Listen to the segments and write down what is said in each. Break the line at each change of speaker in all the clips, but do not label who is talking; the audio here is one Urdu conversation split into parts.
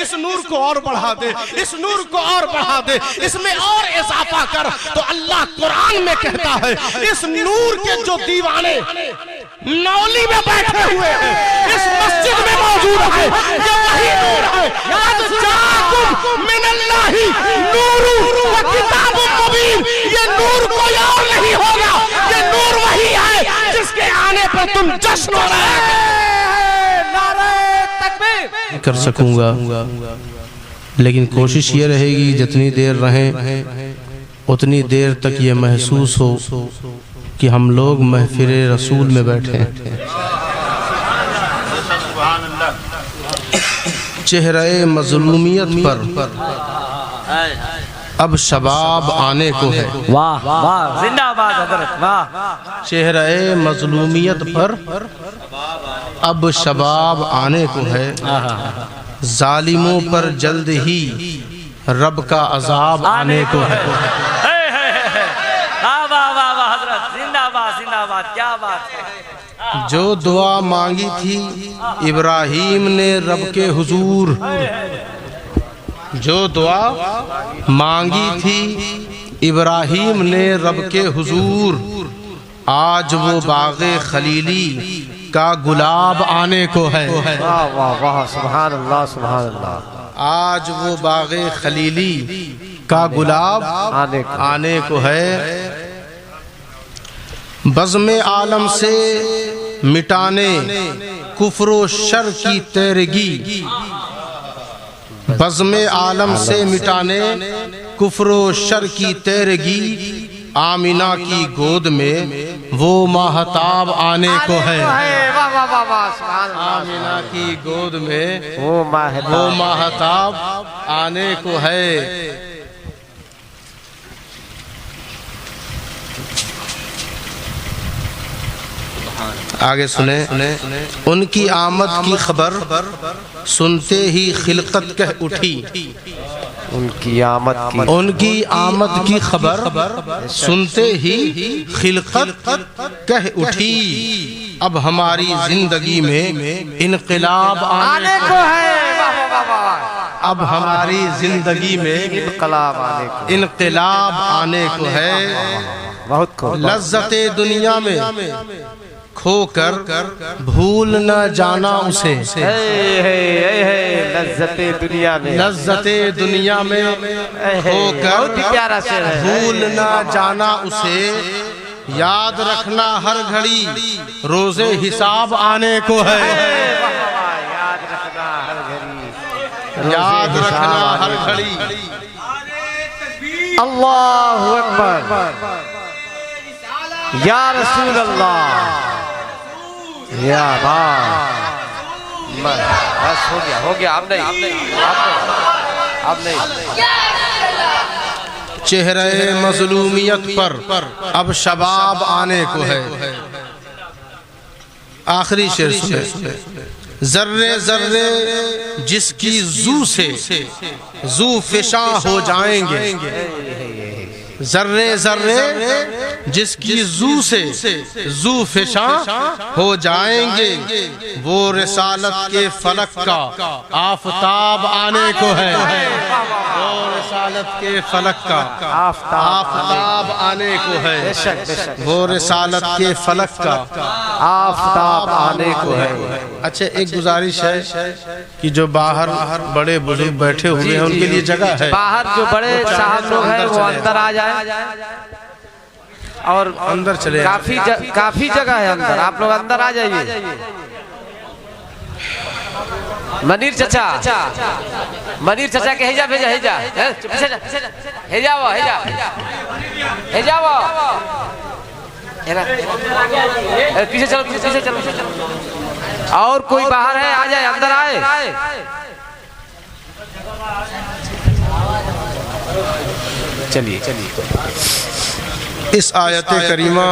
اس نور کو اور بڑھا دے، اس نور کو اور بڑھا دے، اس میں اور اضافہ کر۔ تو اللہ قرآن میں کہتا ہے اس نور کے جو دیوانے نولی میں بیٹھے ہوئے ہیں، اس مسجد میں موجود ہے، یہ وہی نور ہے۔ قد جاءکم من اللہ نور و کتاب مبین، یہ نور کوئی اور نہیں ہوگا، یہ نور وہی ہے جس کے آنے پر تم جشن ہو رہے ہیں۔
نعرہ تکبیر
کر سکوں گا، لیکن کوشش یہ رہے گی جتنی دیر رہیں اتنی دیر تک یہ محسوس ہو کہ ہم لوگ محفل رسول میں بیٹھے ہیں۔ چہرہ مظلومیت پر اب شباب آنے کو ہے۔
واہ واہ، زندہ آباد حضرت، واہ۔
چہرہ مظلومیت پر اب شباب آنے کو ہے، ظالموں پر جلد ہی رب کا عذاب آنے کو ہے۔
کیا بات ہے۔
جو دعا مانگی تھی ابراہیم نے رب کے حضور، جو دعا مانگی تھی ابراہیم نے رب کے حضور، آج وہ باغ خلیلی کا گلاب آنے کو ہے۔
واہ واہ واہ، سبحان اللہ سبحان اللہ۔
آج وہ باغ خلیلی کا گلاب آنے کو ہے۔ بزم عالم سے مٹانے کفر و شر کی تیرگی، بزم عالم سے مٹانے کفر و شر کی تیرگی، آمینہ کی گود میں وہ ماہتاب آنے کو ہے۔ آمینہ کی گود میں وہ ماہتاب آنے کو ہے۔ آگے سنیں، ان کی آمد کی خبر سنتے ہی خلقت کہہ اٹھی،
ان کی
آمد کی خبر سنتے ہی خلقت کہہ اٹھی، اب ہماری زندگی میں انقلاب آنے کو ہے۔ اب ہماری زندگی میں انقلاب آنے کو ہے۔ لذت دنیا میں کھو کر بھول نہ جانا اسے،
لذت دنیا میں،
لذت دنیا میں کھو کر بھول نہ جانا اسے، یاد رکھنا ہر گھڑی روز حساب آنے کو ہے۔ یاد رکھنا ہر گھڑی۔
اللہ اکبر، یا رسول اللہ، یا بس ہو گیا، اب نہیں۔
چہرہ مظلومیت پر اب شباب آنے کو ہے۔ آخری شعر سنیں، ذرے ذرے جس کی زو سے زو فشاں ہو جائیں گے، ذرے ذرے جس کی زو سے زو فشاں ہو جائیں گے، وہ رسالت کے فلک کا آفتاب آنے کو ہے۔ وہ رسالت کے فلک کا آفتاب آنے کو ہے۔ وہ رسالت کے فلک کا آفتاب آنے کو ہے۔ اچھا، ایک گزارش ہے کہ جو باہر بڑے بزرگ بیٹھے ہوئے ہیں ان کے لیے جگہ ہے،
باہر جو بڑے صاحب لوگ ہیں وہ اندر آ جائیں، اور
اندر چلے،
کافی جگہ ہے اندر، آپ لوگ اندر آ جائیے۔ منیر چچا کے ہیجا بھیجا، ہیجا پیچھے چلو، اور کوئی باہر ہے آ جائے، اندر آئے۔ چلیے
اس آیت کریمہ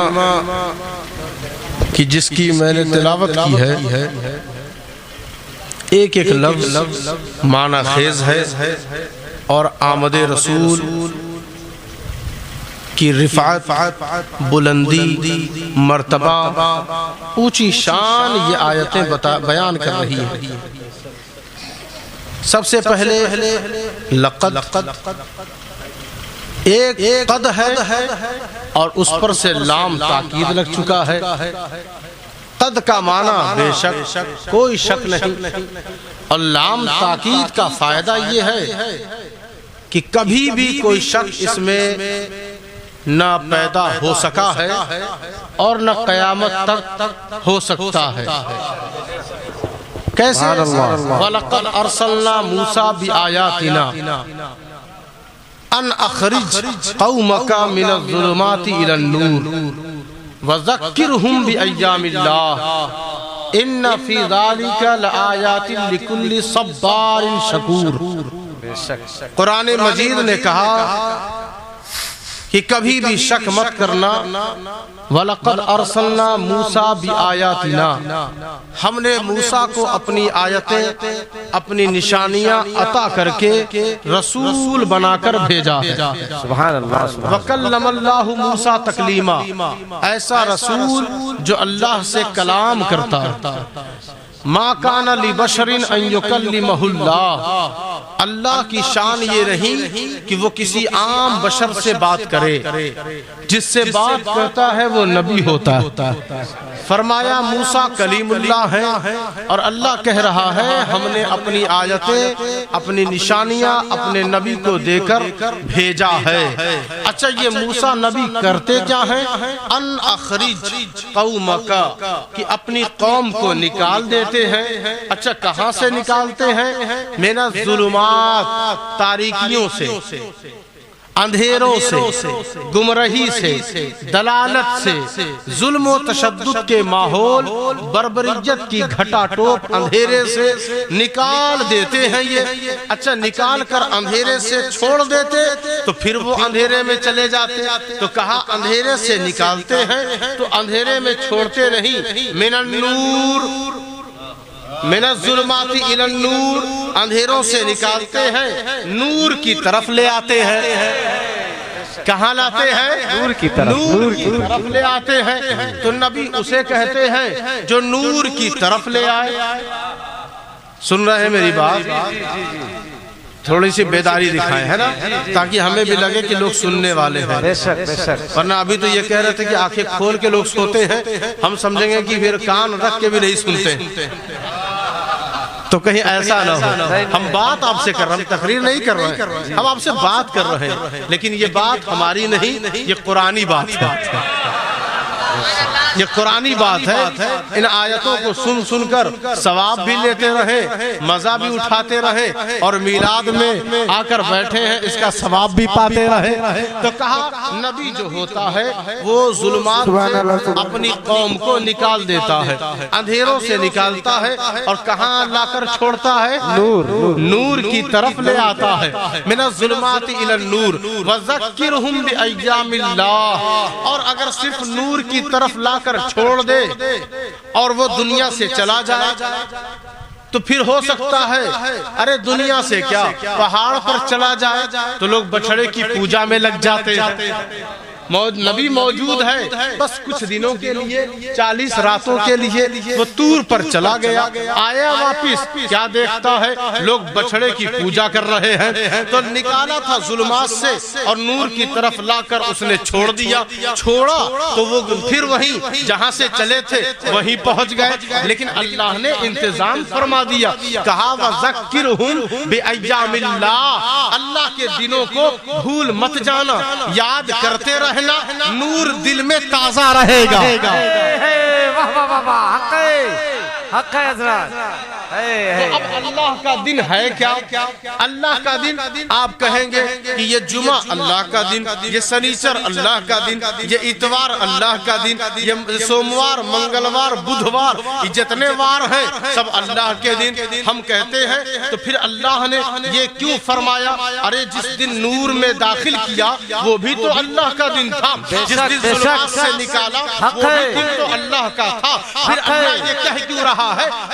کی جس کی میں نے تلاوت کی ہے، ایک ایک لفظ معنی خیز ہے، اور آمد رسول کی رفعت، بلندی، مرتبہ، اونچی شان یہ آیتیں بیان کر رہی ہیں۔ سب سے پہلے لقد ایک قد ہے اور اس پر سے لام تاکید لگ چکا ہے. قد کا معنی بے شک، کوئی شک نہیں، اور لام تاکید کا فائدہ یہ ہے کہ کبھی بھی کوئی شک اس میں نہ پیدا ہو سکا ہے اور نہ قیامت تک ہو سکتا ہے. کیسے؟ وَلَقَدْ أَرْسَلْنَا مُوسَىٰ بِآيَاتِنَا أَنْ أَخْرِجْ قَوْمَكَ مِنَ الظُّلُمَاتِ إِلَى النُّورِ وَذَكِّرْهُمْ بِأَيَّامِ اللَّهِ إِنَّ فِي ذَلِكَ لَآيَاتٍ لِكُلِّ صَبَّارٍ شَكُورٍ. قرآن مجید نے کہا کہ کبھی بھی شک مت کرنا. وَلَقَدْ أَرْسَلْنَا مُوسَىٰ بِآيَاتِنَا، ہم نے موسیٰ کو اپنی آیتیں، اپنی نشانیاں عطا کر کے رسول بنا کر بھیجا ہے.
سبحان اللہ.
وَكَلَّمَ اللَّهُ مُوسَىٰ تَكْلِيمًا، ایسا رسول جو اللہ سے کلام کرتا ہے. مَا كَانَ لِبَشَرٍ أَن يُكَلِّمَهُ اللَّهُ، اللہ کی شان یہ نہیں کہ وہ کسی عام بشر سے بات کرے، جس سے بات کرتا ہے وہ نبی ہوتا ہے. فرمایا موسیٰ کلیم اللہ ہے، اور اللہ کہہ رہا ہے ہم نے اپنی آیتیں، اپنی نشانیاں اپنے نبی کو دے کر بھیجا ہے. اچھا یہ موسیٰ نبی کرتے کیا ہیں؟ ان اخرج قومک، کہ اپنی قوم کو نکال دیتے ہیں. اچھا کہاں سے نکالتے ہیں؟ من الظلمات، تاریکیوں سے، اندھیروں سے، گمراہی سے، دلالت سے، ظلم و تشدد کے ماحول، بربریت کی گھٹا ٹوپ اندھیرے سے نکال دیتے ہیں یہ. اچھا نکال کر اندھیرے سے چھوڑ دیتے تو پھر وہ اندھیرے میں چلے جاتے. تو کہا اندھیرے سے نکالتے ہیں تو اندھیرے میں چھوڑتے نہیں. من النور، من الظلمات الی النور، اندھیروں سے نکالتے ہیں نور کی طرف لے آتے ہیں. کہاں لاتے ہیں؟
نور کی طرف.
نور کی طرف لے آتے ہیں. تو نبی اسے کہتے ہیں جو نور کی طرف لے آئے. سن رہے ہیں میری بات؟ تھوڑی سی بیداری دکھائیں ہے نا، تاکہ ہمیں بھی لگے کہ لوگ سننے والے ہیں.
بے شک بے شک.
ورنہ ابھی تو یہ کہہ رہے تھے کہ آنکھیں کھول کے لوگ سوتے ہیں، ہم سمجھیں گے کہ پھر کان رکھ کے بھی نہیں سنتے. تو کہیں ایسا نہ ہو. ہم بات آپ سے کر رہے ہیں، ہم تقریر نہیں کر رہے ہیں، ہم آپ سے بات کر رہے ہیں. لیکن یہ بات ہماری نہیں، یہ قرآنی بات ہے. یہ قرآنی بات ہے. ان آیتوں کو سن سن کر ثواب بھی لیتے رہے، مزہ بھی اٹھاتے رہے، اور میلاد میں آ کر بیٹھے ہیں اس کا ثواب بھی پاتے رہے. تو کہا نبی جو ہوتا ہے وہ ظلمات سے اپنی قوم کو نکال دیتا ہے، اندھیروں سے نکالتا ہے، اور کہاں لا کر چھوڑتا ہے؟ نور کی طرف لے آتا ہے. من الظلمات الی النور وذکرہم بایام اللہ. اور اگر صرف نور کی طرف لا کر چھوڑ دے اور وہ دنیا سے چلا جائے تو پھر ہو سکتا ہے ارے دنیا سے کیا پہاڑ پر چلا جائے تو لوگ بچھڑے کی پوجا میں لگ جاتے ہیں. نبی موجود ہے، بس کچھ دنوں کے لیے، 40 راتوں کے لیے وہ طور پر چلا گیا، آیا واپس، کیا دیکھتا ہے لوگ بچھڑے کی پوجا کر رہے ہیں. تو نکالا تھا ظلمات سے اور نور کی طرف لا کر اس نے چھوڑ دیا. چھوڑا تو وہ پھر وہیں جہاں سے چلے تھے وہیں پہنچ گئے. لیکن اللہ نے انتظام فرما دیا، کہا وَذَكِّرْهُمْ بِأَيَّامِ اللَّهِ، اللہ کے دنوں کو بھول مت جانا، یاد کرتے رہے، نور دل میں تازہ رہے گا.
واہ واہ واہ واہ، حق ہے، حق ہے حضرات.
اب اللہ کا دن ہے کیا؟ اللہ کا دن آپ کہیں گے کہ یہ جمعہ اللہ کا دن، یہ سنیچر اللہ کا دن، یہ اتوار اللہ کا دن، یہ سوموار، منگلوار، بدھوار، یہ جتنے وار ہیں سب اللہ کے دن. ہم کہتے ہیں تو پھر اللہ نے یہ کیوں فرمایا؟ ارے جس دن نور میں داخل کیا وہ بھی تو اللہ کا دن تھا، جس دن ظلمات سے نکالا وہ بھی دن تو اللہ کا تھا. پھر اللہ یہ کہہ کیوں رہا ہے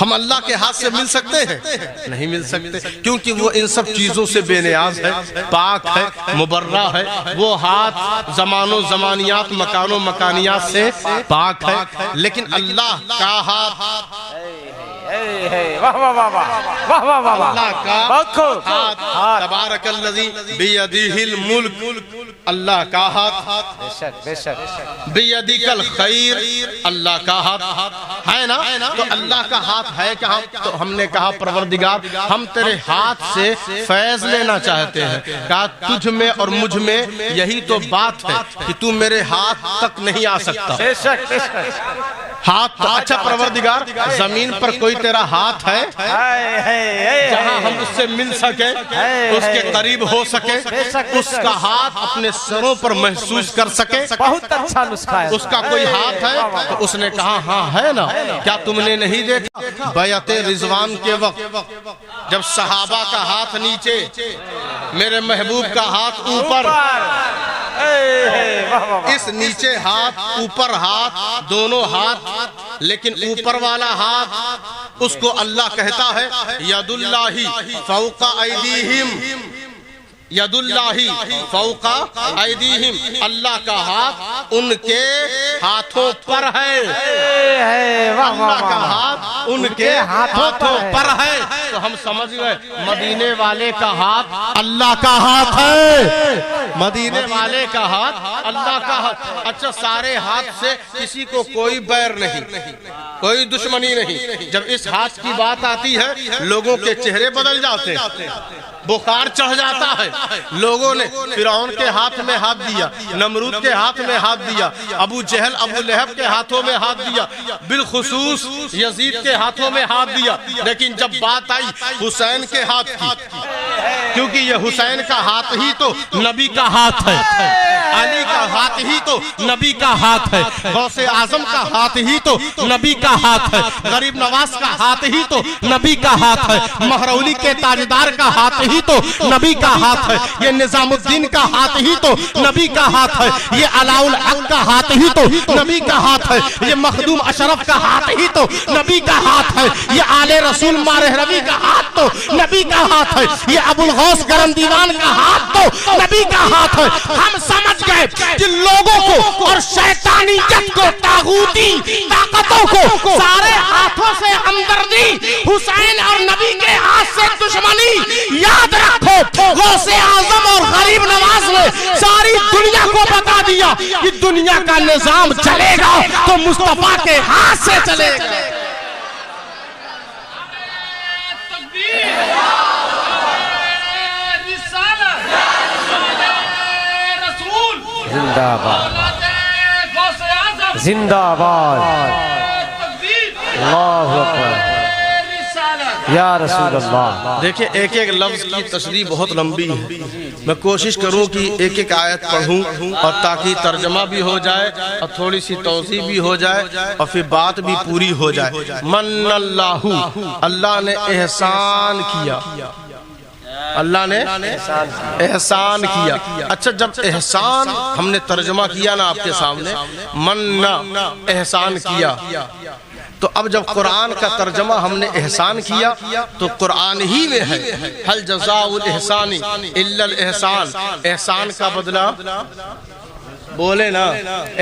ہم اللہ کے ہاتھ سے مل سکتے ہیں؟ نہیں مل سکتے، کیونکہ وہ ان سب چیزوں سے بے نیاز ہے، پاک ہے، مبرہ ہے۔ وہ ہاتھ زمان و زمانیات، مکان و مکانیات سے پاک ہے، لیکن اللہ کا ہاتھ، اللہ کا ہاتھ، تبارک الذی بیدہ الملک، اللہ کا ہاتھ، بیدک الخیر، اللہ کا ہاتھ ہے نا۔ تو اللہ کا ہاتھ ہے کہاں؟ تو ہم نے کہا پروردگار ہم تیرے ہاتھ سے فیض لینا چاہتے ہیں۔ کہا تجھ میں اور مجھ میں یہی تو بات ہے کہ تو میرے ہاتھ تک نہیں آ سکتا۔ ہاتھ تو اچھا پروردگار زمین پر کوئی تیرا ہاتھ ہے جہاں ہم اس سے مل سکے، اس کے قریب ہو سکے، اس کا ہاتھ اپنے سروں پر محسوس کر سکے؟
بہت اچھا نسخہ ہے۔
اس کا کوئی ہاتھ ہے؟ تو اس نے کہا ہاں ہے نا۔ کیا تم نے نہیں دیکھا بیعت رضوان کے وقت جب صحابہ کا ہاتھ نیچے، میرے محبوب کا ہاتھ اوپر، اس نیچے ہاتھ اوپر ہاتھ، دونوں ہاتھ، لیکن اوپر والا ہاتھ اس کو اللہ کہتا ہے ید اللہ فوق ایدیہم، ید اللہ فوق ایدیہم، اللہ کا ہاتھ ان کے ہاتھوں پر ہے، اللہ کا ہاتھ ان کے ہاتھوں پر ہے۔ تو ہم سمجھ گئے مدینے والے کا ہاتھ اللہ کا ہاتھ ہے، مدینے والے کا ہاتھ اللہ کا ہاتھ۔ اچھا سارے ہاتھ سے کسی کو کوئی بیر نہیں، کوئی دشمنی نہیں۔ جب اس ہاتھ کی بات آتی ہے لوگوں کے چہرے بدل جاتے ہیں، بخار چڑھ جاتا ہے۔ لوگوں نے فرعون کے ہاتھ میں ہاتھ دیا، نمرود کے ہاتھ میں ہاتھ دیا، ابو جہل ابو لہب کے ہاتھوں میں ہاتھ دیا، بالخصوص یزید کے ہاتھوں میں ہاتھ دیا، لیکن جب بات آئی حسین کے ہاتھ کی، کیونکہ یہ حسین کا ہاتھ ہی تو نبی کا ہاتھ ہے، علی کا ہاتھ ہی تو نبی کا ہاتھ ہے، غوث اعظم کا ہاتھ ہی تو نبی کا ہاتھ ہے، غریب نواز کا ہاتھ ہی تو نبی کا ہاتھ ہے، مہرولی کے تاجدار کا ہاتھ ہی تو نبی کا ہاتھ ہے، یہ نظام الدین کا ہاتھ ہی تو نبی کا ہاتھ ہے، یہ علاء الحق کا ہاتھ ہی تو نبی کا ہاتھ ہے، یہ مخدوم اشرف کا ہاتھ ہی تو نبی کا ہاتھ ہے، یہ آل رسول مارہروی کا ہاتھ تو نبی کا ہاتھ ہے، یہ ابو الغوث گرم دیوان کا ہاتھ تو نبی کا ہاتھ ہے۔ ہم سمجھ گئے کہ لوگوں کو اور شیطانیت کو، طاغوتی طاقتوں کو سارے ہاتھوں سے ہمدردی، حسین اور نبی کے ہاتھ سے دشمنی۔ یاد رکھو غوث اعظم اور غریب نواز نے ساری دنیا کو بتا دیا کہ دنیا کا نظام چلے گا تو مصطفیٰ کے ہاتھ سے چلے گا۔
زندہ باد، زندہ باد، اللہ اکبر یا رسول اللہ۔
دیکھیں ایک ایک لفظ کی تشریح بہت لمبی ہے، میں کوشش کروں کہ ایک ایک آیت پڑھوں اور تاکہ ترجمہ بھی ہو جائے اور تھوڑی سی توضیح بھی ہو جائے اور پھر بات بھی پوری ہو جائے۔ من اللہ، اللہ نے احسان کیا، اللہ نے احسان کیا۔ اچھا جب احسان ہم نے ترجمہ کیا نا آپ کے سامنے، من احسان کیا، تو اب جب قرآن کا ترجمہ ہم نے احسان کیا تو قرآن ہی میں ہے حل جزاء الاحسان الا الاحسان، احسان کا بدلہ بولے نا،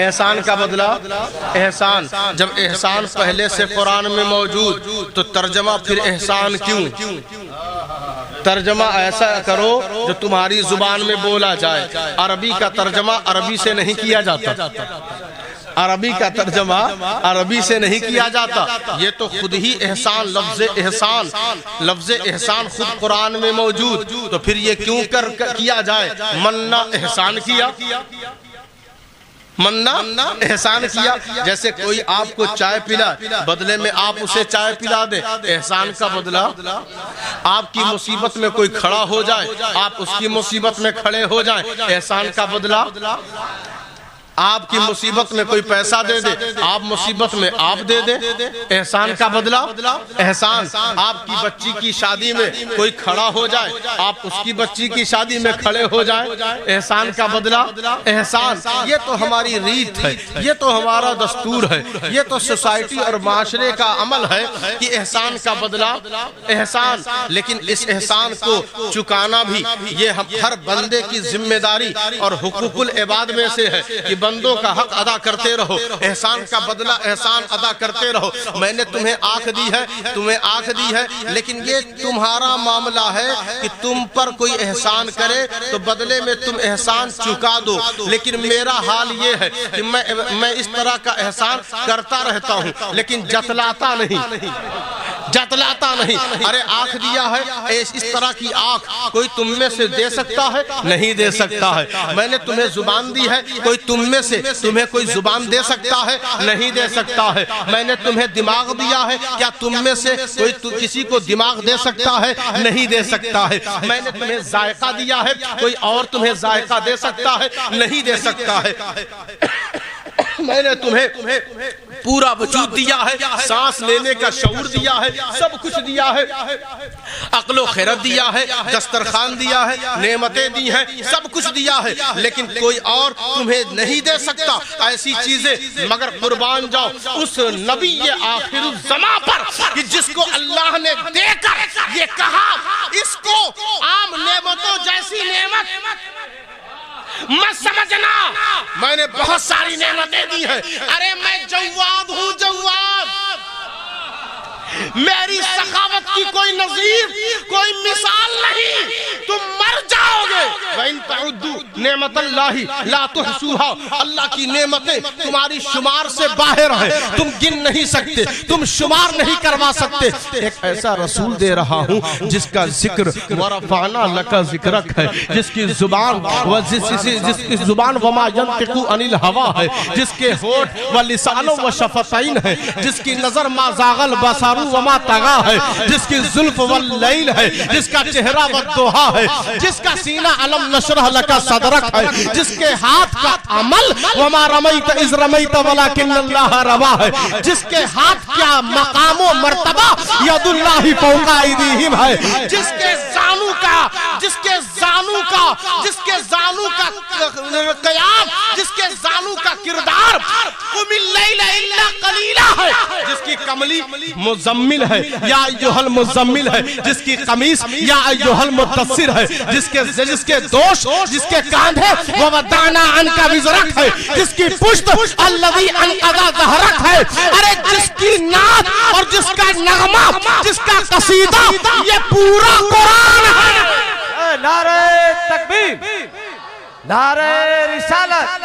احسان کا بدلہ احسان۔ جب احسان پہلے سے قرآن میں موجود تو ترجمہ پھر احسان کیوں؟ ترجمہ ایسا کرو جو تمہاری زبان میں بولا جائے۔ عربی کا ترجمہ عربی سے نہیں کیا جاتا، عربی کا ترجمہ عربی سے نہیں کیا جاتا، یہ تو خود ہی احسان، لفظ احسان خود قرآن میں موجود، تو پھر یہ کیوں کیا جائے؟ مننا احسان کیا، مننا احسان کیا۔ جیسے کوئی آپ کو چائے پلا، بدلے میں آپ اسے چائے پلا دیں، احسان کا بدلہ۔ آپ کی مصیبت میں کوئی کھڑا ہو جائے، آپ اس کی مصیبت میں کھڑے ہو جائیں، احسان کا بدلہ۔ آپ کی مصیبت میں کوئی پیسہ دے دے، آپ مصیبت میں آپ دے دیں، احسان کا بدلہ احسان۔ آپ کی بچی کی شادی میں کوئی کھڑا ہو جائے، آپ اس کی بچی کی شادی میں کھڑے ہو جائیں، احسان کا بدلہ احسان۔ یہ تو ہماری ریت ہے، یہ تو ہمارا دستور ہے، یہ تو سوسائٹی اور معاشرے کا عمل ہے کہ احسان کا بدلہ احسان۔ لیکن اس احسان کو چکانا بھی یہ ہر بندے کی ذمہ داری اور حقوق العباد میں سے ہے کہ بندوں کا حق ادا کرتے رہو، احسان کا بدلہ احسان ادا کرتے رہو۔ میں نے تمہیں آنکھ دی ہے، تمہیں آنکھ دی ہے، لیکن یہ تمہارا معاملہ ہے کہ تم پر کوئی احسان کرے تو بدلے میں تم احسان چکا دو۔ لیکن میرا حال یہ ہے کہ میں اس طرح کا احسان کرتا رہتا ہوں لیکن جتلاتا نہیں، جتلاتا نہیں۔ ارے آنکھ دیا ہے، اس طرح کی آنکھ کوئی تم میں سے دے سکتا ہے؟ نہیں دے سکتا ہے۔ میں نے تمہیں زبان دی ہے، کوئی تم میں سے تمہیں کوئی زبان دے سکتا ہے؟ نہیں دے سکتا ہے۔ میں نے تمہیں دماغ دیا ہے، کیا تم میں سے کوئی کسی کو دماغ دے سکتا ہے؟ نہیں دے سکتا ہے۔ میں نے تمہیں ذائقہ دیا ہے، کوئی اور تمہیں ذائقہ دے سکتا ہے؟ نہیں دے سکتا ہے۔ میں نے تمہیں پورا وجود دیا ہے، سانس لینے کا شعور دیا ہے، سب کچھ دیا ہے، عقل و خیرت دیا ہے، دسترخوان دیا ہے، نعمتیں دی ہیں، سب کچھ دیا ہے، لیکن کوئی اور تمہیں نہیں دے سکتا ایسی چیزیں مگر قربان جاؤ اس نبی آخر الزمان پر کہ جس کو اللہ نے دے کر یہ کہا اس کو عام نعمتوں جیسی نعمت مت سمجھنا، میں نے بہت ساری نعمتیں دی ہیں۔ ارے میں جواد ہوں، جواد، میری سخاوت کی کوئی نظیر، کوئی مثال نہیں۔ تم مر جاؤ گے۔ وَإِن تَعُدُّوا نِعْمَةَ اللَّهِ لَا تُحْصُوهَا، اللہ کی نعمتیں تمہاری شمار سے باہر ہیں، تم گن نہیں سکتے، تم شمار نہیں کروا سکتے۔ ایک ایسا رسول دے رہا ہوں جس کا ذکر وَرَفَعْنَا لَكَ ذِكْرَكَ ہے، جس کی زبان وَمَا يَنْطِقُ عَنِ الْهَوَىٰ ہے، جس کے ہونٹ وَلِسَانٌ وَشَفَتَيْنِ ہے، جس کی نظر مَا زَاغَ الْبَصَرُ وما طغا ہے، جس کی زلف واللیل ہے، جس کا چہرہ والضحا ہے، جس کا سینہ علم نشرح لکا صدرک ہے، جس کے ہاتھ کا عمل وما رمیت اذ رمیت ولکن اللہ رما ہے، جس کے ہاتھ کا مقام و مرتبہ ید اللہ فوق ایدیہم ہے، جس کے زانو کا قیام، جس کے زانو کا کردار قم اللیل الا قلیلا ہے، جس کی کملی مزمل ہے یا ایھا المزمل ہے، جس کی قمیص یا ایھا المدثر ہے، جس کے دوش، جس کے کاندھے ووضعنا عنک وزرک ہے، جس کی پشت الذی انقض ظہرک ہے۔ ارے جس کی نعت اور جس کا نغمہ، جس کا قصیدہ یہ پورا قرآن ہے۔
نعرہ تکبیر، نعرہ رسالت،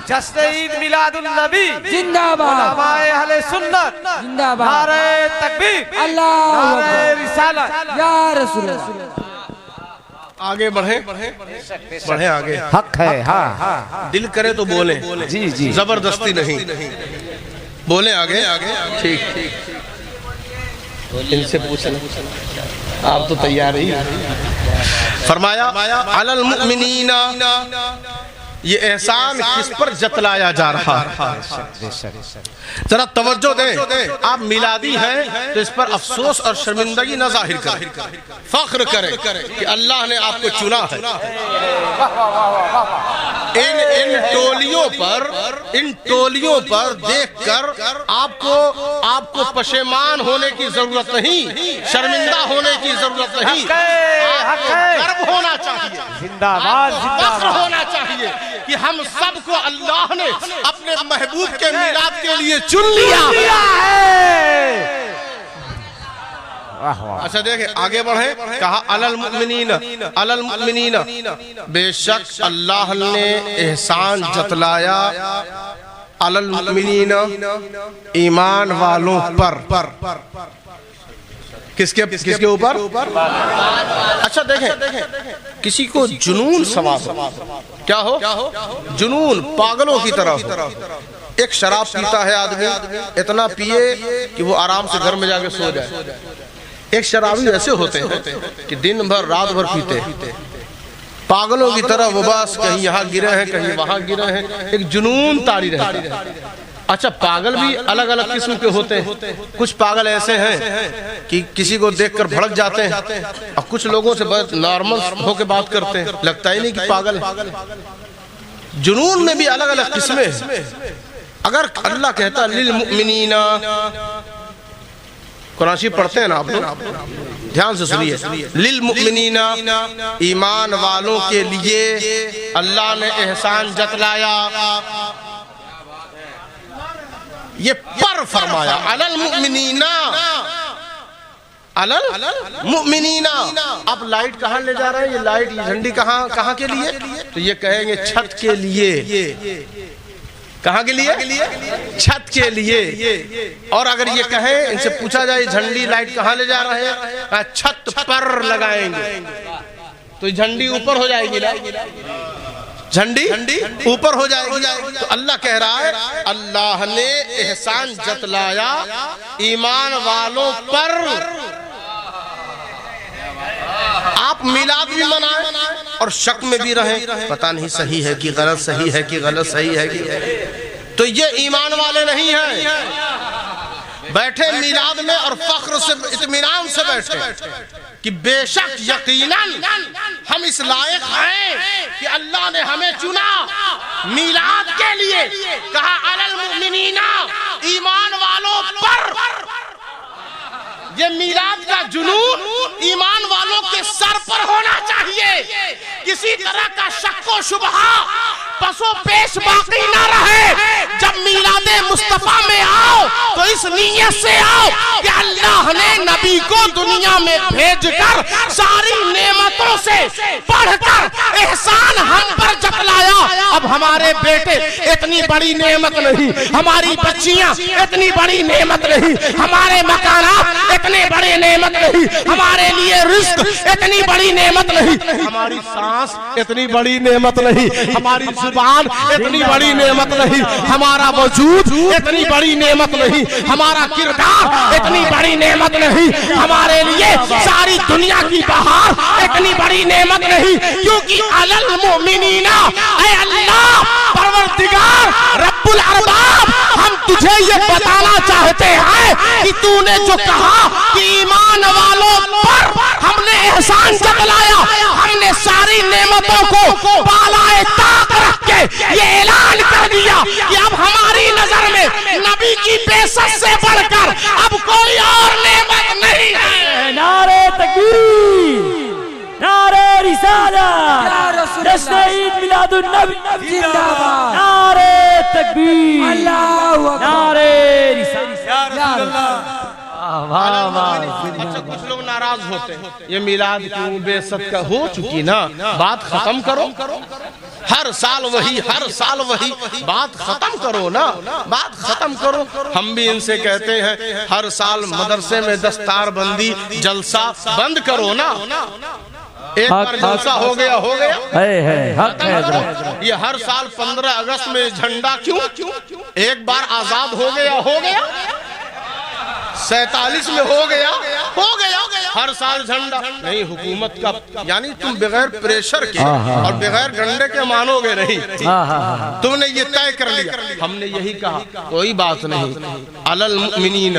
جشن عید میلاد النبی
زندہ باد،
علماء اہل سنت
زندہ باد،
نعرہ تکبیر،
اللہ
نعرہ رسالت،
یا رسول اللہ۔
آگے بڑھیں آگے،
حق ہے، ہاں
دل کرے تو بولیں،
جی
زبردستی نہیں، بولیں آگے۔ ٹھیک ان سے پوچھنا، آپ تو تیار ہی۔ فرمایا علی المؤمنین، یہ احسان کس پر جتلایا جا رہا ہے؟ ذرا توجہ دیں، آپ میلادی ہیں تو اس پر افسوس اور شرمندگی نہ ظاہر کریں، فخر کریں کہ اللہ نے آپ کو چنا ہے۔ ان ٹولیوں پر دیکھ کر آپ کو پشیمان ہونے کی ضرورت نہیں، شرمندہ ہونے کی ضرورت نہیں، گرو ہونا چاہیے،
زندہ باد،
فخر ہونا چاہیے کہ ہم سب کو اللہ نے اپنے محبوب کے میلاد کے لیے چن لیا ہے۔ اچھا دیکھیں آگے بڑھیں، کہا علی المؤمنین، بے شک اللہ نے احسان جتلایا علی المؤمنین، ایمان والوں پر۔ کس کے اوپر؟ اچھا دیکھیں، کسی کو جنون سوار ہو، کیا ہو؟ جنون، پاگلوں کی طرح ہو۔ ایک شراب پیتا ہے آدمی، اتنا پیے کہ وہ آرام سے گھر میں جا کے سو جائے۔ ایک شرابی ایسے ہوتے ہیں کہ دن بھر رات بھر پیتے ہیں، پاگلوں کی طرح وہ بس کہیں یہاں گرے ہیں کہیں وہاں گرے ہیں، ایک جنون طاری رہتا ہے۔ اچھا پاگل بھی الگ الگ قسم کے ہوتے ہیں، کچھ پاگل ایسے ہیں کہ کسی کو دیکھ کر بھڑک جاتے ہیں، اور کچھ لوگوں سے بہت نارمل ہو کے بات کرتے ہیں، لگتا ہی نہیں کہ پاگل ہے۔ جنون میں بھی الگ الگ قسمیں ہیں۔ اگر اللہ کہتا للمؤمنین، قرآن شریف پڑھتے ہیں نا آپ لوگ، دھیان سے سنیے، للمؤمنین ایمان والوں کے لیے اللہ نے احسان جتلایا، یہ پر فرمایا، علی المؤمنین، علی المؤمنین۔ اب لائٹ کہاں لے جا رہے ہیں؟ یہ لائٹ، یہ جھنڈی کہاں کے لیے؟ تو یہ کہیں گے چھت کے لیے۔ کہاں کے لیے؟ چھت کے لیے۔ اور اگر یہ کہیں، ان سے پوچھا جائے جھنڈی لائٹ کہاں لے جا رہے ہیں؟ چھت پر لگائیں گے، تو جھنڈی اوپر ہو جائے گی، جھنڈی اوپر ہو جائے گی۔ تو اللہ کہہ رہا ہے اللہ نے احسان جتلایا ایمان والوں پر۔ آپ میلاد بھی منائیں اور شک میں بھی رہیں، پتہ نہیں صحیح ہے کہ غلط، صحیح ہے کہ غلط، صحیح ہے کہ، تو یہ ایمان والے نہیں ہیں۔ بیٹھے میلاد میں اور فخر سے اطمینان سے بیٹھے کہ بے شک یقیناً ہم اس لائق ہیں کہ اللہ نے ہمیں چنا میلاد کے لیے، کہا علی المؤمنین، ایمان والوں پر۔ یہ میلاد کا جنون ایمان والوں کے سر پر ہونا چاہیے، کسی طرح کا شک و شبہ پس و پیش باقی نہ رہے۔ جب میلاد مصطفیٰ میں آؤ تو اس نیت سے آؤ کہ اللہ نے نبی کو دنیا میں بھیج کر ساری نعمتوں سے پڑھ کر احسان ہم پر جتلایا۔ اب ہمارے بیٹے اتنی بڑی نعمت نہیں، ہماری بچیاں اتنی بڑی نعمت نہیں، ہمارے مکانات اتنے بڑے نعمت نہیں، ہمارے لیے رزق اتنی بڑی نعمت نہیں، ہماری سانس اتنی بڑی نعمت نہیں، ہماری زبان اتنی بڑی نعمت نہیں، ہمارا وجود اتنی بڑی نعمت نہیں، ہمارا کردار اتنی بڑی نعمت نہیں، ہمارے لیے ساری دنیا کی بہار اتنی بڑی نعمت نہیں، کیونکہ علی المؤمنین، اے اللہ پروردگار رب الارباب، ہم تجھے یہ بتانا چاہتے ہیں کہ تو نے جو کہا کہ ایمان والوں پر ہم نے احسان جتلایا، ہم نے ساری نعمتوں کو بالائے طاق رکھ کے یہ اعلان کر دیا کہ اب ہماری نظر میں نبی کی بیست سے بڑھ کر اب کوئی اور نعمت نہیں ہے۔
نعرہ تکبیر، نعرہ رسالت، جشن عید میلاد النبی زندہ باد، نعرہ تکبیر، اللہ اکبر، نعرہ رسالت، یا رسول اللہ۔
اچھا کچھ لوگ ناراض ہوتے ہیں، یہ میلاد کیوں بیست کا ہو چکی نا، بات ختم کرو، ہر سال وہی، ہر سال وہی، بات ختم کرو نا، بات ختم کرو۔ ہم بھی ان سے کہتے ہیں ہر سال مدرسے میں دستار بندی جلسہ بند کرو نا، ایک بار جلسہ ہو گیا ہو گیا، یہ ہر سال 15 اگست میں جھنڈا کیوں، ایک بار آزاد ہو گیا ہو گیا، 47 میں ہو گیا ہو گیا، ہر سال جھنڈا نہیں۔ حکومت کا یعنی تم بغیر پریشر کے اور بغیر ڈنڈے کے مانو گے نہیں، تم نے یہ طے کر لیا۔ ہم نے یہی کہا کوئی بات نہیں، علی المؤمنین،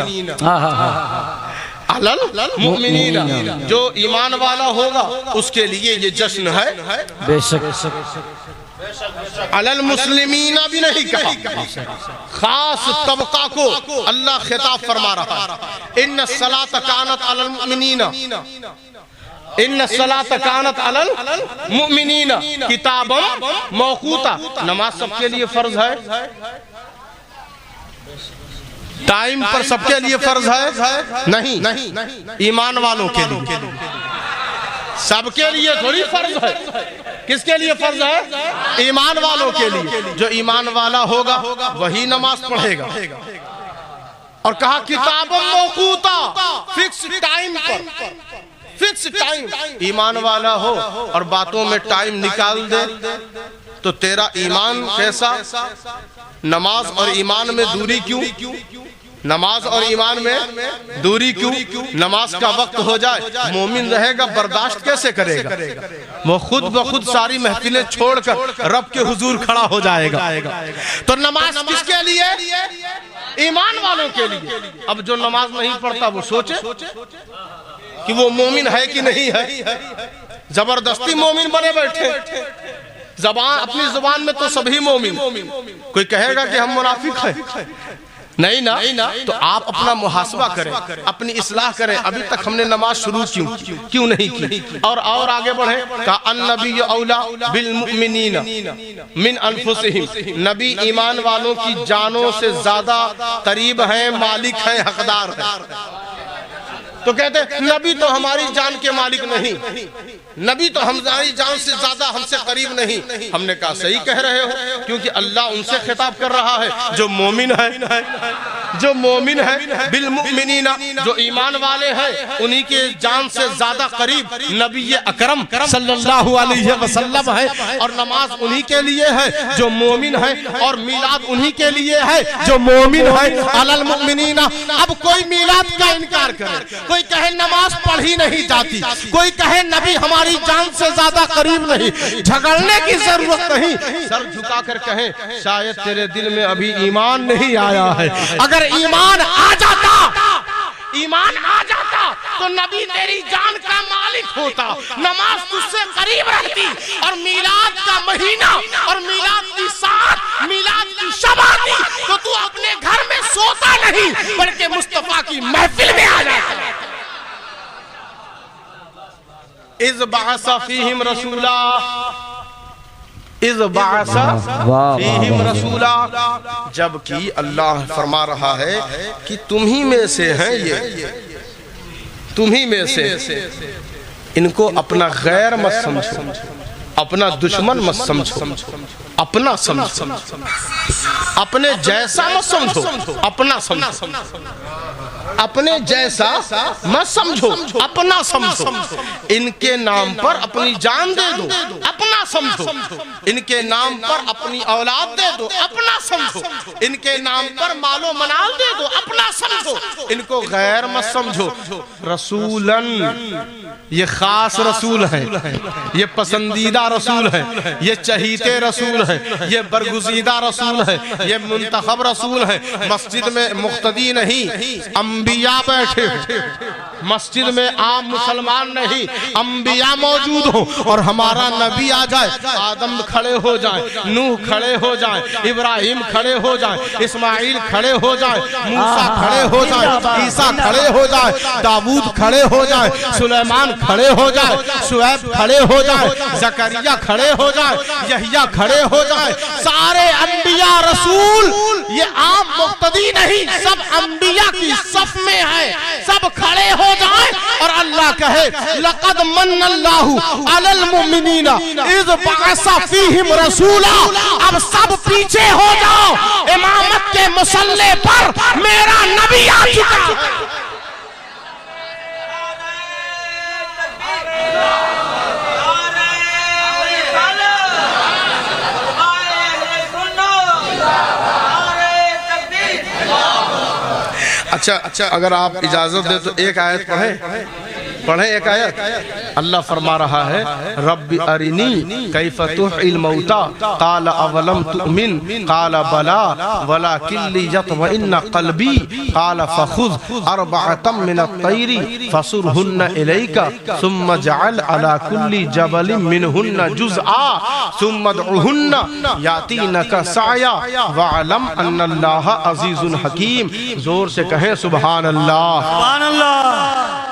علی المؤمنین، جو ایمان والا ہوگا اس کے لیے یہ جشن ہے،
بے شک۔
علی المسلمین بھی نہیں کہا، خاص طبقہ کو اللہ خطاب فرما رہا ہے۔ ان الصلاۃ کانت علی المؤمنین، ان الصلاۃ کانت علی المؤمنین کتابا موقوتا، نماز سب کے لیے فرض ہے، ٹائم پر سب کے لیے فرض ہے نہیں، ایمان والوں کے لیے، سب کے لیے تھوڑی فرض ہے۔ کس کے لیے فرض ہے؟ ایمان والوں کے لیے۔ جو ایمان والا ہوگا وہی نماز پڑھے گا، اور کہا کتاب موقوتا، فکس ٹائم پر، فکس ٹائم۔ ایمان والا ہو اور باتوں میں ٹائم نکال دے تو تیرا ایمان کیسا؟ نماز اور ایمان میں دوری کیوں؟ نماز اور ایمان میں دوری کیوں؟ نماز کا وقت ہو جائے مومن رہے گا، برداشت کیسے کرے گا؟ وہ خود بخود ساری محفلیں چھوڑ کر رب کے حضور کھڑا ہو جائے گا۔ تو نماز کس کے لیے؟ ایمان والوں کے لیے۔ اب جو نماز نہیں پڑھتا وہ سوچے کہ وہ مومن ہے کہ نہیں ہے۔ زبردستی مومن بنے بیٹھے، اپنی زبان میں تو سبھی مومن، کوئی کہے گا کہ ہم منافق ہیں؟ نہیں نا۔ تو آپ اپنا محاسبہ کریں، اپنی اصلاح کریں۔ ابھی تک ہم نے نماز شروع کیوں نہیں کی؟ اور آگے بڑھیں۔ کہ النبی اولا بالمؤمنین من انفسہم، نبی ایمان والوں کی جانوں سے زیادہ قریب ہیں، مالک ہیں، حقدار ہیں۔ تو کہتے ہیں نبی تو ہماری جان کے مالک نہیں، نبی تو ہماری جان سے زیادہ ہم سے قریب نہیں۔ ہم نے کہا صحیح کہہ رہے ہو، کیونکہ اللہ ان سے خطاب کر رہا ہے جو مومن ہے، جو مومن ہے بالمؤمنین، جو ایمان والے ہیں انہی کے جان سے زیادہ قریب نبی اکرم صلی اللہ علیہ وسلم ہے۔ اور نماز انہی کے لیے ہے جو مومن ہے، اور میلاد انہی کے لیے ہے جو مومن ہے۔ علی المؤمنین۔ اب کوئی میلاد کا انکار کرے، کوئی کہے نماز پڑھی نہیں جاتی، کوئی کہے نبی ہماری جان سے زیادہ قریب نہیں، جھگڑنے کی ضرورت نہیں۔ سر جھکا کر کہیں شاید تیرے دل میں ابھی ایمان نہیں آیا ہے۔ اگر ایمان آ جاتا تو نبی تیری جان کا مالک ہوتا، نماز تجھ سے قریب رہتی، اور میلاد کا مہینہ اور میلاد کی ساعت، میلاد کی شب آتی تو تو اپنے گھر میں سوتا نہیں بلکہ مصطفیٰ کی محفل میں آ جاتا۔ اذ بعث فیہم رسولا، اذ بعث فیہم رسولا، جبکہ اللہ فرما رہا ہے کہ تمہیں میں سے ہیں، یہ تمہیں میں سے، ان کو اپنا غیر مت سمجھو، اپنا دشمن مت سمجھو، اپنا سمجھو، اپنے جیسا مت سمجھو، اپنا سمجھو، اپنے جیسا مت سمجھو، اپنا سمجھو۔ ان کے نام پر اپنی جان دے دو، اپنا سمجھو۔ ان کے نام پر اپنی اولاد دے دو، اپنا سمجھو۔ ان کے نام پر مال و منال دے دو، اپنا سمجھو۔ ان کو غیر مت سمجھو۔ رسولاً، یہ خاص رسول ہے، یہ پسندیدہ رسول ہے، یہ چہیتے رسول ہے، یہ برگزیدہ رسول ہے، یہ منتخب رسول ہے۔ مسجد میں مقتدی نہیں، انبیاء بیٹھے، مسجد میں عام مسلمان نہیں، انبیاء موجود ہوں، اور ہمارا نبی آ جائے، آدم کھڑے ہو جائیں، نوح کھڑے ہو جائیں، ابراہیم کھڑے ہو جائیں، اسماعیل کھڑے ہو جائیں، موسیٰ کھڑے ہو جائیں، عیسیٰ کھڑے ہو جائیں، داؤد کھڑے ہو جائیں، سلیمان کھڑے ہو جائیں، شعیب کھڑے ہو جائیں، زکریا کھڑے ہو جائیں، یحییٰ کھڑے ہو جائیں۔ سارے انبیاء رسول یہ عام مقتدی نہیں، سب انبیاء کی صف میں ہے، سب کھڑے ہو جائیں اور اللہ کہے لقد من اللہ علی المؤمنین اذ بعث فیہم رسولا۔ اب سب پیچھے ہو جاؤ، امامت کے مصلی پر میرا نبی آ چکا ہے۔ اچھا اگر آپ اجازت دیں تو ایک آیت پڑھیں ایک آیت۔ اللہ فرما رہا ہے رب ارنی کیف تحیی الموتى قال اولم تؤمن قال بلا ولکن لیطمئن قلبی قال فخذ اربعة من الطیر فصرهن الیک ثم اجعل على كل جبل منهن جزءا ثم ادعهن یاتینک سعیا واعلم ان اللہ عزیز حکیم۔ زور سے کہیں سبحان اللہ،
سبحان اللہ۔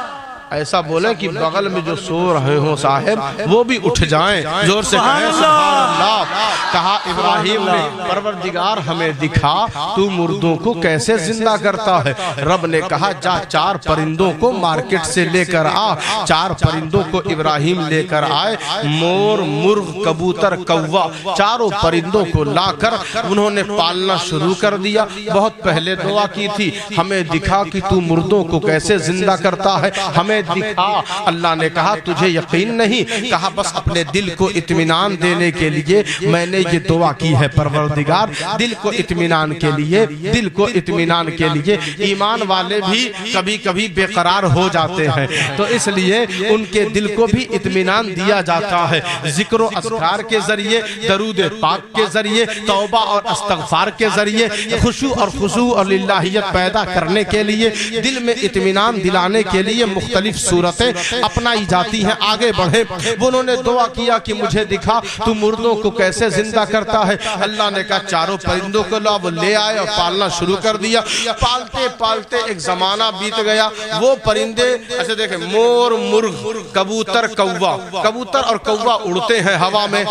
ایسا بولیں کہ بغل میں جو سو رہے ہوں صاحب وہ بھی اٹھ جائیں، زور سے کہیں سبحان اللہ۔ کہا ابراہیم نے پروردگار ہمیں دکھا تو مردوں کو کیسے زندہ کرتا ہے۔ رب نے کہا جا 4 پرندوں کو مارکٹ سے لے کر آ۔ 4 پرندوں کو ابراہیم لے کر آئے، مور، مرغ، کبوتر، کوا، چاروں پرندوں کو لا کر انہوں نے پالنا شروع کر دیا۔ بہت پہلے دعا کی تھی ہمیں دکھا کہ تو مردوں کو کیسے زندہ کرتا ہے، ہمیں ہمیں دکھا۔ اللہ نے کہا تجھے یقین نہیں؟ کہا بس اپنے دل کو اطمینان دینے کے لیے میں نے یہ دعا کی ہے پروردگار، دل کو اطمینان کے لیے، دل کو اطمینان کے لیے۔ ایمان والے بھی کبھی کبھی بے قرار ہو جاتے ہیں، تو اس لیے ان کے دل کو بھی اطمینان دیا جاتا ہے ذکر و اذکار کے ذریعے، درود پاک کے ذریعے، توبہ اور استغفار کے ذریعے، خشوع اور خضوع اور للہیت پیدا کرنے کے لیے، دل میں اطمینان دلانے کے لیے مختلف صورتیں اپنائی جاتی ہیں۔ آگے بڑھیں، انہوں نے دعا کیا کہ مجھے دکھا تو مردوں کو کیسے زندہ کرتا ہے۔ اللہ نے کہا چاروں پرندوں کو لاؤ، وہ لے آئے اور پالنا شروع کر دیا۔ پالتے پالتے ایک زمانہ بیت گیا۔ وہ پرندے ایسے دیکھیں، مور، مرغ، کبوتر، کوا، کبوتر اور کوا اڑتے ہیں ہوا میں،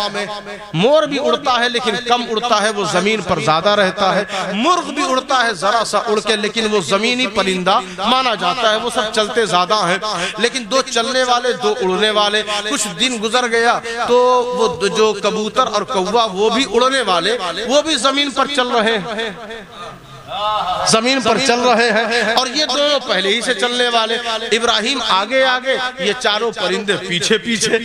مور بھی اڑتا ہے لیکن کم اڑتا ہے، وہ زمین پر زیادہ رہتا ہے۔ مرغ بھی اڑتا ہے ذرا سا اڑ کے، لیکن وہ زمینی پرندہ مانا جاتا ہے، وہ سب چلتے زیادہ ہیں۔ لیکن دو چلنے والے، دو اڑنے والے۔ کچھ دن گزر گیا تو وہ جو کبوتر اور کوا وہ بھی اڑنے والے، وہ بھی زمین پر چل رہے ہیں، زمین پر چل رہے ہیں، اور یہ دونوں پہلے ہی سے چلنے والے۔ ابراہیم آگے آگے، یہ چاروں پرندے پیچھے پیچھے،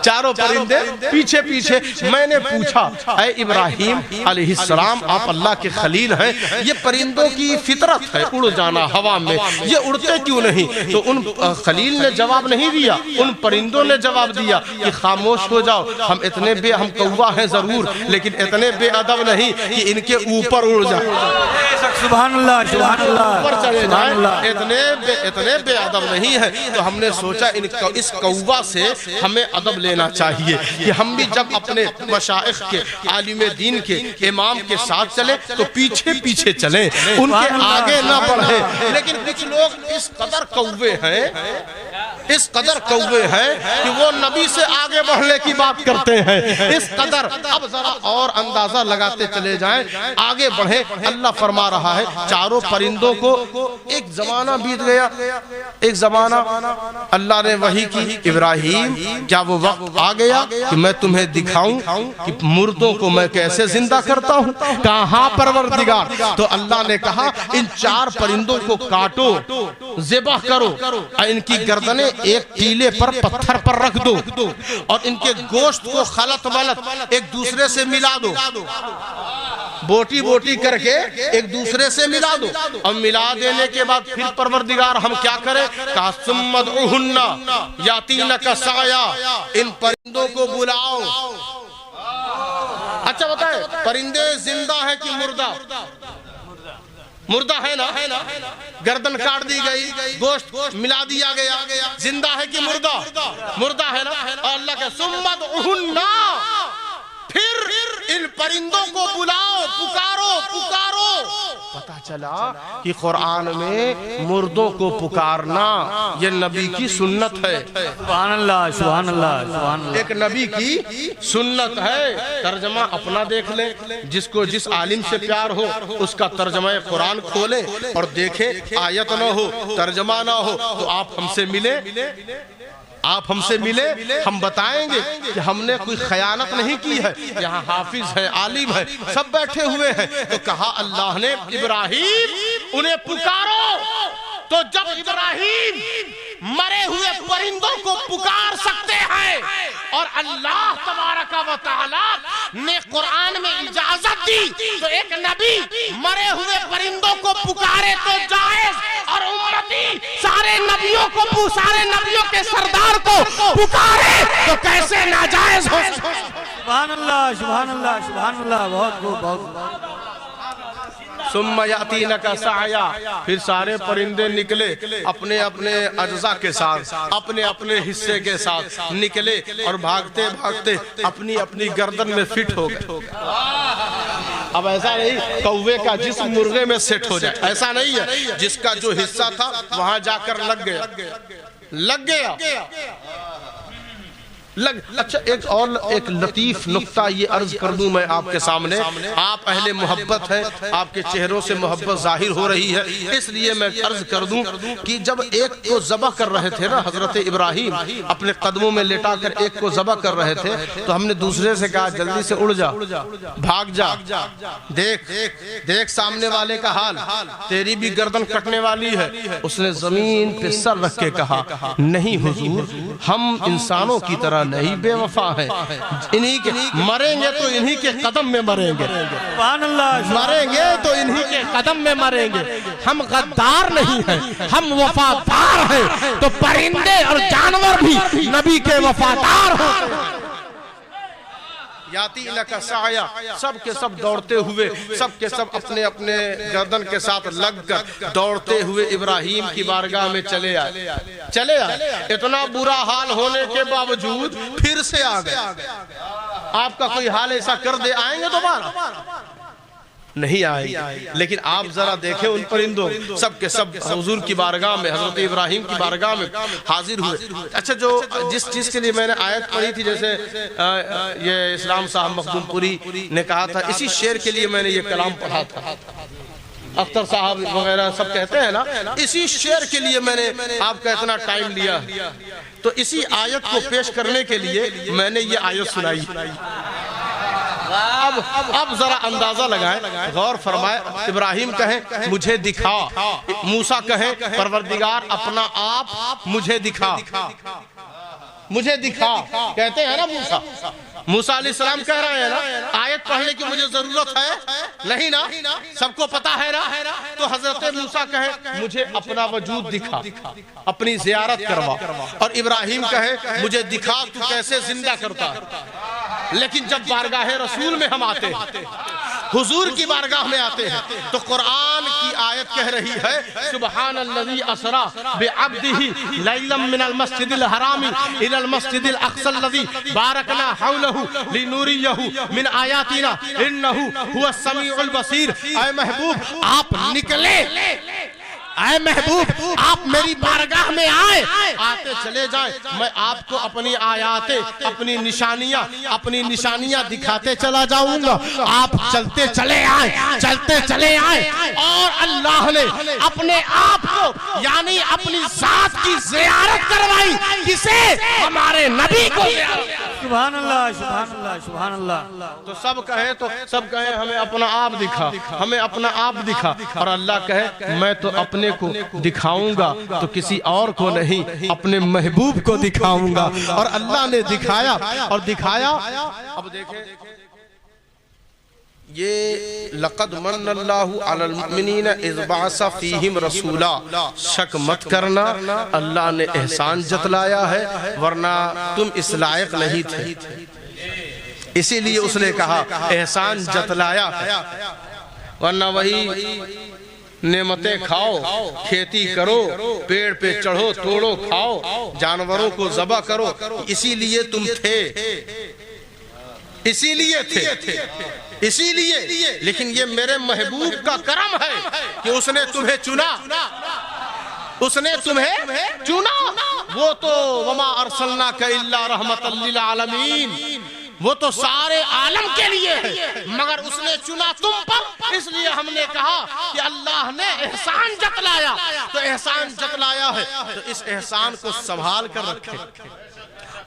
چاروں پرندے پیچھے پیچھے۔ میں نے پوچھا اے ابراہیم علیہ السلام، آپ اللہ کے خلیل ہیں، یہ پرندوں کی فطرت ہے اڑ جانا ہوا میں، یہ اڑتے کیوں نہیں؟ تو ان خلیل نے جواب نہیں دیا، ان پرندوں نے جواب دیا کہ خاموش ہو جاؤ، ہم کوا ہیں ضرور، لیکن اتنے بے ادب نہیں کہ ان کے اوپر اڑ جائیں،
سبحان اللہ، سبحان اللہ،
اوپر چلے جائیں، اتنے بے ادب نہیں ہے۔ تو ہم نے سوچا اس کوا سے ہمیں ادب لینا چاہیے کہ ہم بھی جب اپنے مشائخ کے، عالم دین کے، امام کے ساتھ چلیں تو پیچھے پیچھے چلیں، ان کے آگے نہ بڑھیں۔ لیکن کچھ لوگ اس قدر کوے ہیں، اس قدر کوے ہیں کہ وہ نبی سے آگے بڑھنے کی بات کرتے ہیں، اس قدر۔ اب ذرا اور اندازہ لگاتے چلے جائیں، آگے بڑھیں۔ اللہ فرما رہا ہے چاروں پرندوں کو، ایک زمانہ بیت گیا، ایک زمانہ اللہ نے وحی کی، ابراہیم کیا وہ وقت آ گیا کہ میں تمہیں دکھاؤں کہ مردوں کو میں کیسے زندہ کرتا ہوں؟ کہاں پروردگار؟ تو اللہ نے کہا ان چار پرندوں کو کاٹو، ذبح کرو، اور ان کی گردنیں ایک ٹیلے پر، پتھر پر رکھ دو، اور ان کے گوشت کو خلط ملط ایک دوسرے سے ملا دو، بوٹی بوٹی کر کے ایک دوسرے سے ملا دو۔ اور ملا دینے کے بعد پھر پروردگار ہم کیا کریں؟ کہا ثم ادعوہن یاتینک سعیا، ان پرندوں کو بلاؤ۔ اچھا بتائیں، پرندے زندہ ہے کہ مردہ؟ مردہ ہے نا، گردن کاٹ دی گئی، گوشت ملا دیا گیا، زندہ ہے کہ مردہ؟ مردہ ہے نا۔ اور اللہ کے ثم ادعوہن، پھر ان پرندوں کو بلاؤ، پکارو پکارو۔ پتہ چلا کہ قرآن میں مردوں کو پکارنا یہ نبی کی سنت ہے۔
سبحان اللہ، سبحان اللہ، سبحان اللہ،
ایک نبی کی سنت ہے۔ ترجمہ اپنا دیکھ لیں، جس کو جس عالم سے پیار ہو اس کا ترجمہ قرآن کھولیں اور دیکھیں، آیت نہ ہو، ترجمہ نہ ہو تو آپ ہم سے ملیں، آپ ہم سے ملے، ہم بتائیں گے کہ ہم نے کوئی خیانت نہیں کی ہے۔ یہاں حافظ ہے، عالم ہے، سب بیٹھے ہوئے ہیں۔ تو کہا اللہ نے ابراہیم انہیں پکارو۔ تو جب ابراہیم مرے ہوئے پرندوں کو پکار سکتے ہیں اور اللہ تبارک و تعالی نے قرآن میں اجازت دی، تو ایک نبی مرے ہوئے پرندوں کو پکارے تو جائز، اور امتی سارے نبیوں کے سردار کو پکارے تو کیسے ناجائز ہو؟
سبحان اللہ، سبحان اللہ، سبحان اللہ، بہت خوب، بہت۔
ثم یاتینک سعیا، پھر سارے پرندے نکلے اپنے اپنے اجزاء کے ساتھ، اپنے اپنے حصے کے ساتھ نکلے، اور بھاگتے بھاگتے اپنی اپنی گردن میں فٹ ہو گئے۔ اب ایسا نہیں کوے کا جسم مرغے میں سیٹ ہو جائے، ایسا نہیں ہے، جس کا جو حصہ تھا وہاں جا کر لگ گیا۔ اچھا ایک لطیف نقطہ یہ عرض کر دوں میں آپ کے سامنے. آپ اہل محبت ہیں, آپ کے چہروں سے محبت ظاہر ہو رہی ہے, اس لیے میں عرض کر دوں کہ جب ایک کو ذبح کر رہے تھے نا حضرت ابراہیم, اپنے قدموں میں لٹا کر ایک کو ذبح کر رہے تھے, تو ہم نے دوسرے سے کہا جلدی سے اڑ جا, بھاگ جا, دیکھ سامنے والے کا حال, تیری بھی گردن کٹنے والی ہے. اس نے زمین پہ سر رکھ کے کہا نہیں حضور, ہم انسانوں کی طرح نہیں بے وفا ہے, انہی کے مریں گے تو انہی کے قدم میں مریں گے,
سبحان اللہ,
مریں گے تو انہی کے
قدم میں مریں گے. ہم غدار نہیں ہیں, ہم وفادار ہیں. تو پرندے اور جانور بھی نبی کے وفادار ہیں.
یاتی لکا سعیا, سب کے سب دوڑتے ہوئے, سب کے سب اپنے اپنے گردن کے ساتھ لگ کر دوڑتے ہوئے ابراہیم کی بارگاہ میں چلے آئے. اتنا برا حال ہونے کے باوجود پھر سے آ گئے. آپ کا کوئی حال ایسا کر دے آئیں گے دوبارہ؟ نہیں آئیں گے. لیکن آپ ذرا دیکھیں ان پرندوں, سب کے سب حضور کی بارگاہ میں, حضرت ابراہیم کی بارگاہ میں حاضر ہوئے. اچھا, جو جس چیز کے لیے میں نے آیت پڑھی تھی, جیسے یہ اسلام صاحب مخدوم پوری نے کہا تھا, اسی شعر کے لیے میں نے یہ کلام پڑھا تھا. اختر صاحب وغیرہ سب کہتے ہیں نا, اسی شعر کے لیے میں نے آپ کا اتنا ٹائم لیا. تو اسی آیت کو پیش کرنے کے لیے میں نے یہ آیت سنائی. اب ذرا اندازہ لگائیں, غور فرمائے. ابراہیم کہیں مجھے دکھا, موسیٰ کہیں پروردگار اپنا آپ مجھے دکھا, مجھے دکھا. کہتے ہیں نا موسیٰ علیہ السلام کہہ رہے ہیں نا, آیت پڑھنے کی مجھے ضرورت ہے نہیں نا, سب کو پتا ہے نا. تو حضرت موسیٰ کہے مجھے اپنا وجود دکھا, اپنی زیارت کروا. اور ابراہیم کہے مجھے دکھا تو کیسے زندہ کرتا. لیکن جب بارگاہ رسول میں ہم آتے ہیں, حضور کی بارگاہ میں آتے ہیں, تو قرآن کی آیت کہہ رہی ہے سبحان الذی اسرا بعبدہ لیلا من المسجد الحرام الى المسجد الاقصى الذی بارکنا حولہ لنوریہ من آیاتنا انہ هو السمیع البصیر. اے محبوب آپ نکلے, اے محبوب آپ میری بارگاہ میں آئے, آتے چلے جائیں, میں آپ کو اپنی آیاتیں, اپنی نشانیاں دکھاتے چلا جاؤں گا. آپ چلتے چلے آئیں, اور اللہ نے اپنے آپ کو یعنی اپنی ذات کی زیارت کروائی. کسے؟ ہمارے نبی کو.
سبحان اللہ, سبحان اللہ, سبحان اللہ.
تو سب کہے ہمیں اپنا آپ دکھا, ہمیں اپنا آپ دکھا. اور اللہ کہے میں تو اپنے کو دکھاؤں گا تو کسی اور کو نہیں, اپنے محبوب کو دکھاؤں گا. اور اللہ نے دکھایا اور دکھایا. اب دیکھیں یہ لقد من اللہ علی المؤمنین اذ بعث فیہم رسولا, شک مت کرنا, اللہ نے احسان جتلایا ہے, ورنہ تم اس لائق نہیں تھے. اسی لیے اس نے کہا احسان جتلایا ہے, ورنہ وہی نعمتیں کھاؤ, کھیتی کرو, پیڑ پہ چڑھو, توڑو, کھاؤ, جانوروں کو ذبح کرو. اسی لیے تم تھے, اسی لیے. لیکن یہ میرے محبوب کا کرم ہے کہ اس نے تمہیں چنا. وہ تو وما ارسلناک الا رحمتا للعالمین, وہ تو سارے عالم کے لیے ہے, مگر اس نے چنا تم پر. اس لیے ہم نے کہا کہ اللہ نے احسان جتلایا, تو احسان جتلایا ہے تو اس احسان کو سنبھال کر رکھے,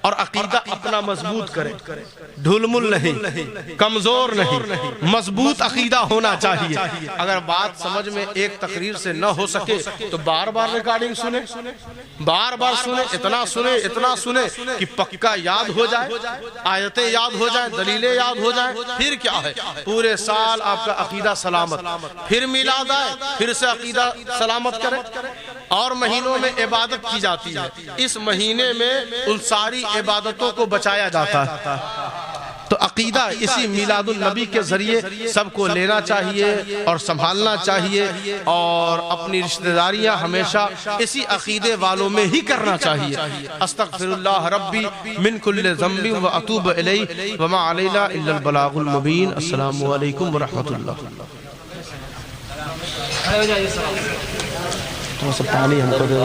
اور عقیدہ اپنا مضبوط کرے, ڈھلمل نہیں, کمزور نہیں, مضبوط عقیدہ ہونا چاہیے. اگر بات سمجھ میں ایک تقریر سے نہ ہو سکے تو بار بار ریکارڈنگ سنیں, اتنا سنیں کہ پکا یاد ہو جائے, آیتیں یاد ہو جائیں, دلیلیں یاد ہو جائیں. پھر کیا ہے, پورے سال آپ کا عقیدہ سلامت. پھر میلاد آئے, پھر سے عقیدہ سلامت کرے. اور مہینوں میں عبادت کی جاتی ہے, اس مہینے میں ان ساری عبادتوں کو بچایا جاتا ہے. تو عقیدہ اسی میلاد النبی کے ذریعے سب کو لینا چاہیے اور سنبھالنا چاہیے, اور اپنی رشتہ داریاں ہمیشہ اسی عقیدے والوں میں ہی کرنا چاہیے. استغفر اللہ ربی من کل ذنب و اتوب الیہ وما علینا الا البلاغ المبین. السلام علیکم ورحمۃ اللہ. تو سب پانی ہم کو دے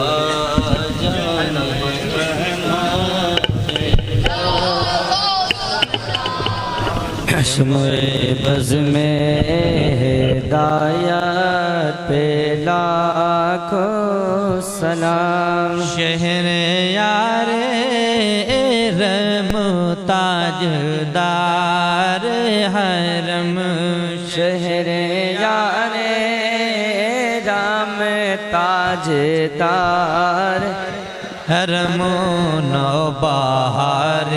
شمع بز میں ہدایت پہ لاکھوں سلام
شہر یار رم تاجدار حرم
شہر یار رام تاجدار
حرم و نوبہار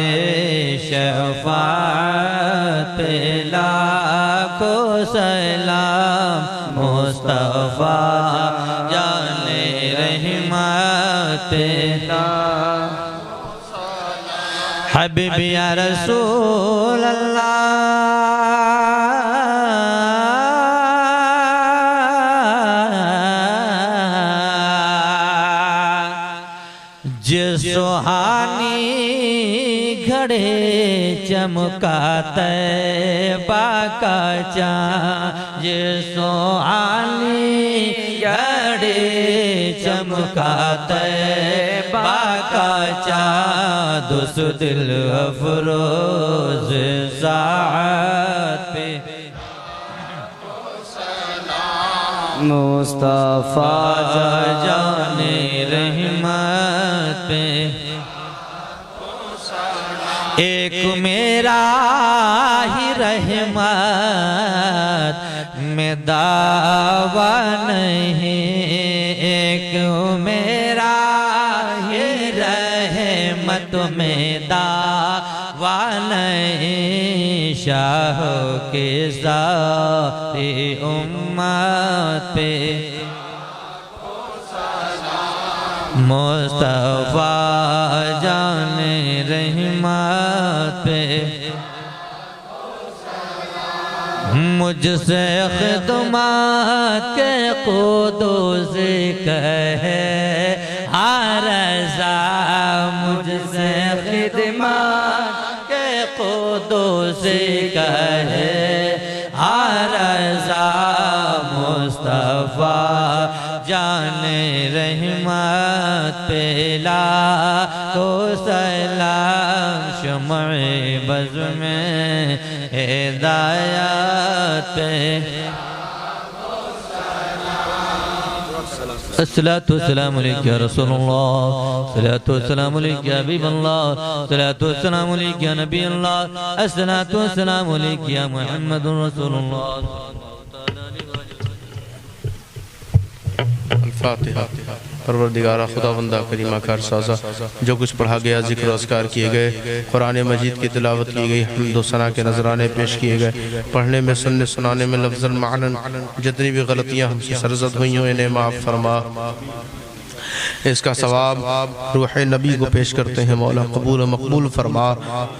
شفاعت پہ لاکھوں سلام مصطفیٰ جان رحمت پہ حبیب یا رسول اللہ جس سہانی گھڑے چمکا طیبہ کا چاند جس سہانی گھڑے چمکا طیبہ کا چاند اس دل افروز ساعت پہ
مصطفیٰ
جان رحمت پہ ایک میرا ہی رحمت میں دعویٰ نہیں ایک میرا ہی رحمت میں دعویٰ نہیں شاہ کے ساری امت پہ مصطفیٰ جان رحمت پہ مجھ سے خدمات کے قدوس کہے عرضہ مجھ سے خدمات کے قدوس کہے عرضہ مصطفیٰ جان رحمت پہ لاکھوں سلام شمع بز میں ہدایت پہ الصلاة والسلام علیکہ یا رسول اللہ الصلاة والسلام علیکہ یا حبیب اللہ الصلاة والسلام علیکہ یا نبی اللہ الصلاة والسلام علیکہ یا محمد رسول اللہ
الفاتحہ پروردگارہ خداوندہ کریمہ کارسازہ جو کچھ پڑھا گیا ذکر و اذکار کیے گئے قرآن مجید کی تلاوت کی گئی حمد و ثنا کے نذرانے پیش کیے گئے پڑھنے میں سننے سنانے میں لفظ المعنن جتنی بھی غلطیاں ہم سے سرزد ہوئی ہیں انہیں معاف فرما اس کا ثواب روح نبی کو پیش کرتے ہیں مولا قبول و مقبول فرما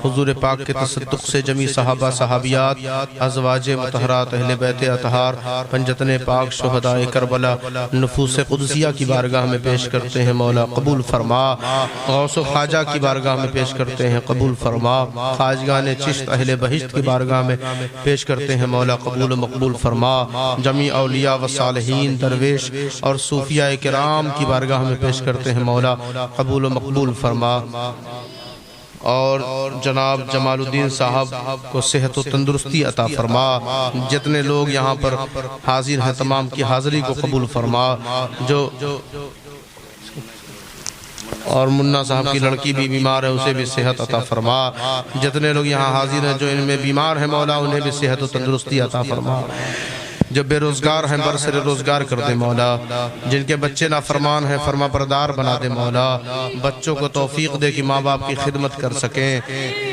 حضور پاک کے تصدق سے جمی صحابہ صحابیات ازواج مطہرات اہل بیت اطہار پنجتن پاک شہداء کربلا نفوس قدسیہ کی بارگاہ میں پیش کرتے ہیں مولا قبول فرما غوث و خواجہ کی بارگاہ میں پیش کرتے ہیں قبول فرما خواجگان چشت اہل بہشت کی بارگاہ میں پیش کرتے ہیں مولا قبول و مقبول فرما جمی اولیاء و صالحین درویش اور صوفیاء کرام کی بارگاہ میں پیش کرتے ہیں مولا قبول و مقبول فرما اور جناب جمال الدین صاحب کو صحت و تندرستی عطا فرما جتنے لوگ یہاں پر حاضر ہیں تمام کی حاضری کو قبول فرما جو اور منہ صاحب کی لڑکی بھی بیمار ہے اسے بھی صحت عطا فرما جتنے لوگ یہاں حاضر ہیں جو ان میں بیمار ہیں مولا انہیں بھی صحت و تندرستی عطا فرما جو بے روزگار ہیں برسر روزگار کر دے مولا جن کے بچے نافرمان ہیں فرما بردار بنا دے مولا بچوں کو توفیق دے کہ ماں باپ کی خدمت کر سکیں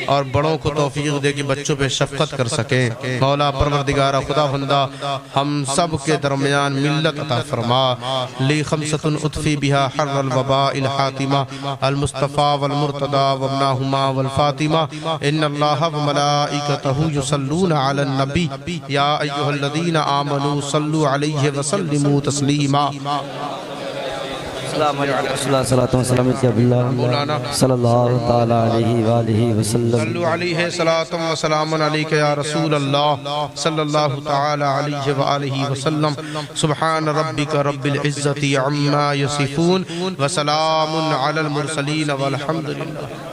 اور بڑوں کو توفیق دے کہ بچوں پہ شفقت کر سکیں مولا پروردگارہ خداوندہ ہم سب کے درمیان ملت عطا فرما لی خمسۃ اطفی بہا حر الوباء الحاتمہ المصطفیٰ والمرتضی وابناہما والفاطمہ ان اللہ وملائکتہ یصلون علی النبی یا ایہا الذین آمنوا صلوا علیہ وسلموا تسلیما
السلام علیکم رسول اللہ صلی اللہ علیہ وسلم صلی اللہ تعالیٰ علیہ وآلہ وسلم
صلو علیہ صلاة و سلام علیکہ یا رسول اللہ صلی اللہ تعالیٰ علیہ وآلہ وسلم سبحان ربک رب العزت عما یصفون وسلام علی المرسلین والحمد للہ